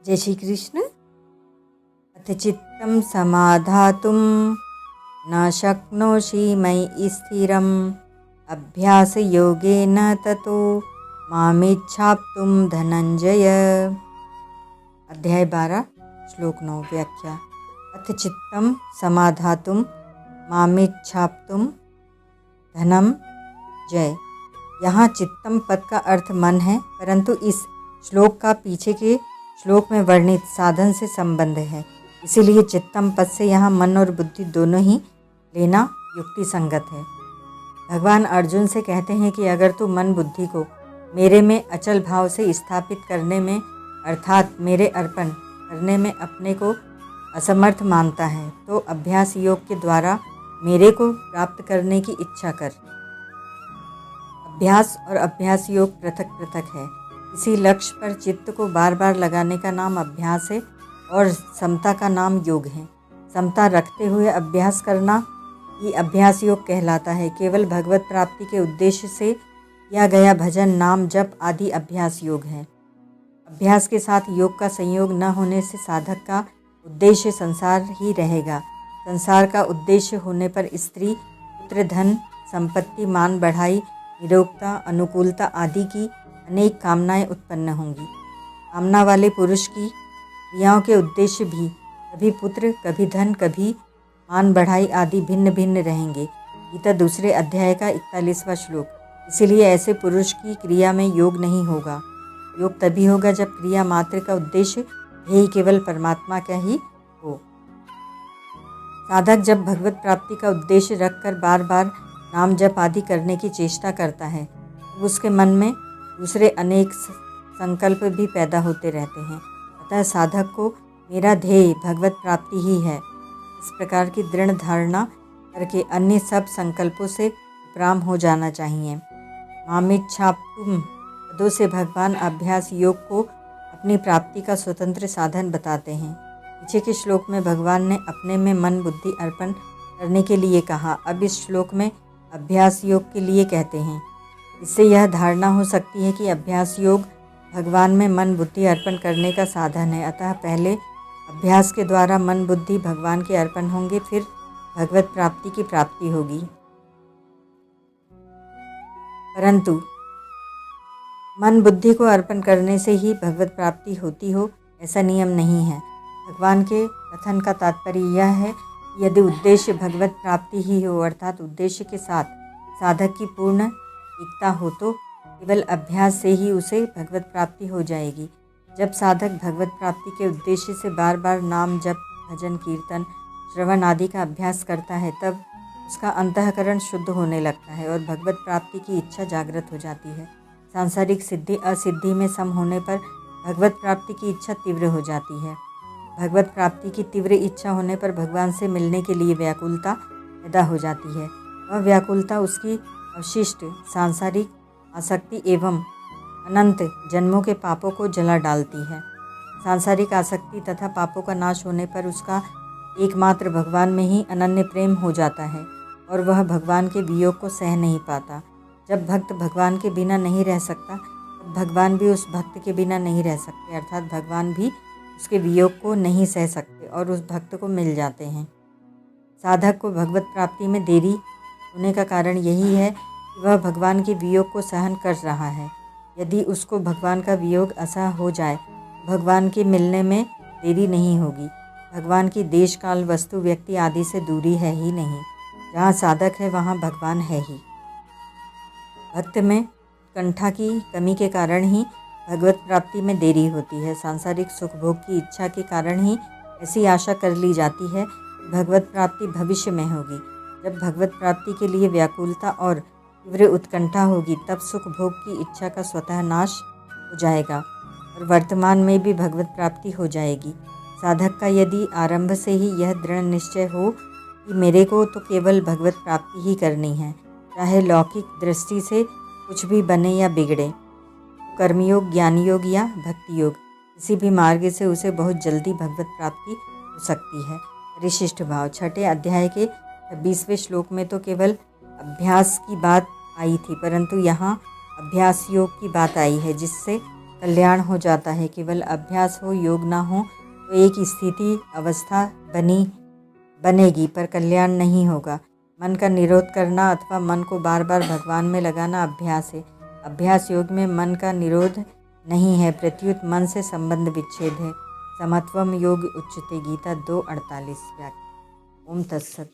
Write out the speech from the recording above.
जय श्री कृष्ण। अथ चित्तं समाधातुं न शक्नोषि मयि स्थिरम् अभ्यासयोगेन ततो मामिच्छाप्तुं धनंजय। अध्याय 12 श्लोक 9 व्याख्या। अथ चित्तं समाधातुं मामिच्छाप्तुं धनम जय। यहाँ चित्तम पद का अर्थ मन है, परंतु इस श्लोक का पीछे के श्लोक में वर्णित साधन से संबंध है, इसीलिए चित्तम पद से यहाँ मन और बुद्धि दोनों ही लेना युक्ति संगत है। भगवान अर्जुन से कहते हैं कि अगर तू मन बुद्धि को मेरे में अचल भाव से स्थापित करने में अर्थात मेरे अर्पण करने में अपने को असमर्थ मानता है, तो अभ्यास योग के द्वारा मेरे को प्राप्त करने की इच्छा कर। अभ्यास और अभ्यास योग पृथक पृथक है। किसी लक्ष्य पर चित्त को बार बार लगाने का नाम अभ्यास है और समता का नाम योग है। समता रखते हुए अभ्यास करना ही अभ्यास योग कहलाता है। केवल भगवत प्राप्ति के उद्देश्य से किया गया भजन, नाम जप आदि अभ्यास योग है। अभ्यास के साथ योग का संयोग न होने से साधक का उद्देश्य संसार ही रहेगा। संसार का उद्देश्य होने पर स्त्री, पुत्र, धन, संपत्ति, मान बढ़ाई, निरोगता, अनुकूलता आदि की अनेक कामनाएं उत्पन्न होंगी। कामना वाले पुरुष की क्रियाओं के उद्देश्य भी कभी पुत्र, कभी धन, कभी मान बढ़ाई आदि भिन्न भिन्न रहेंगे। गीता दूसरे अध्याय का 41वां श्लोक। इसीलिए ऐसे पुरुष की क्रिया में योग नहीं होगा। योग तभी होगा जब क्रिया मात्र का उद्देश्य ध्येय केवल परमात्मा का ही हो। साधक जब भगवत प्राप्ति का उद्देश्य रखकर बार बार नाम जप आदि करने की चेष्टा करता है, तो उसके मन में दूसरे अनेक संकल्प भी पैदा होते रहते हैं। अतः साधक को मेरा ध्येय भगवत प्राप्ति ही है, इस प्रकार की दृढ़ धारणा करके अन्य सब संकल्पों से उपराम हो जाना चाहिए। मामिच्छाप्तुं पदों से भगवान अभ्यास योग को अपनी प्राप्ति का स्वतंत्र साधन बताते हैं। पीछे के श्लोक में भगवान ने अपने में मन बुद्धि अर्पण करने के लिए कहा, अब इस श्लोक में अभ्यास योग के लिए कहते हैं। इससे यह धारणा हो सकती है कि अभ्यास योग भगवान में मन बुद्धि अर्पण करने का साधन है। अतः पहले अभ्यास के द्वारा मन बुद्धि भगवान के अर्पण होंगे, फिर भगवत प्राप्ति की प्राप्ति होगी। परंतु मन बुद्धि को अर्पण करने से ही भगवत प्राप्ति होती हो, ऐसा नियम नहीं है। भगवान के कथन का तात्पर्य यह है कि यदि उद्देश्य भगवत प्राप्ति ही हो, अर्थात उद्देश्य के साथ साधक की पूर्ण एकता हो, तो केवल अभ्यास से ही उसे भगवत प्राप्ति हो जाएगी। जब साधक भगवत प्राप्ति के उद्देश्य से बार बार नाम जप, भजन, कीर्तन, श्रवण आदि का अभ्यास करता है, तब उसका अंतःकरण शुद्ध होने लगता है और भगवत प्राप्ति की इच्छा जागृत हो जाती है। सांसारिक सिद्धि असिद्धि में सम होने पर भगवत प्राप्ति की इच्छा तीव्र हो जाती है। भगवत प्राप्ति की तीव्र इच्छा होने पर भगवान से मिलने के लिए व्याकुलता पैदा हो जाती है। वह व्याकुलता उसकी अवशिष्ट सांसारिक आसक्ति एवं अनंत जन्मों के पापों को जला डालती है। सांसारिक आसक्ति तथा पापों का नाश होने पर उसका एकमात्र भगवान में ही अनन्य प्रेम हो जाता है और वह भगवान के वियोग को सह नहीं पाता। जब भक्त भगवान के बिना नहीं रह सकता, तब भगवान भी उस भक्त के बिना नहीं रह सकते, अर्थात भगवान भी उसके वियोग को नहीं सह सकते और उस भक्त को मिल जाते हैं। साधक को भगवत प्राप्ति में देरी होने का कारण यही है कि वह भगवान के वियोग को सहन कर रहा है। यदि उसको भगवान का वियोग असह हो जाए, तो भगवान के मिलने में देरी नहीं होगी। भगवान की देश, काल, वस्तु, व्यक्ति आदि से दूरी है ही नहीं। जहाँ साधक है वहाँ भगवान है ही। भक्त में उत्कंठा की कमी के कारण ही भगवत प्राप्ति में देरी होती है। सांसारिक सुख भोग की इच्छा के कारण ही ऐसी आशा कर ली जाती है कि भगवत प्राप्ति भविष्य में होगी। जब भगवत प्राप्ति के लिए व्याकुलता और तीव्र उत्कंठा होगी, तब सुख भोग की इच्छा का स्वतः नाश हो जाएगा और वर्तमान में भी भगवत प्राप्ति हो जाएगी। साधक का यदि आरंभ से ही यह दृढ़ निश्चय हो कि मेरे को तो केवल भगवत प्राप्ति ही करनी है, चाहे लौकिक दृष्टि से कुछ भी बने या बिगड़े, कर्मयोग, ज्ञान योग या भक्ति योग, किसी भी मार्ग से उसे बहुत जल्दी भगवत प्राप्ति हो सकती है। परिशिष्ट भाव। छठे अध्याय के 26वें श्लोक में तो केवल अभ्यास की बात आई थी, परंतु यहाँ अभ्यास योग की बात आई है, जिससे कल्याण हो जाता है। केवल अभ्यास हो, योग ना हो तो एक स्थिति अवस्था बनेगी पर कल्याण नहीं होगा। मन का निरोध करना अथवा मन को बार बार भगवान में लगाना अभ्यास है। अभ्यास योग में मन का निरोध नहीं है, प्रत्युत मन से संबंध विच्छेद है। समत्वम योग उच्यते, गीता 2:48। व्याख्या। ओम तत्सत।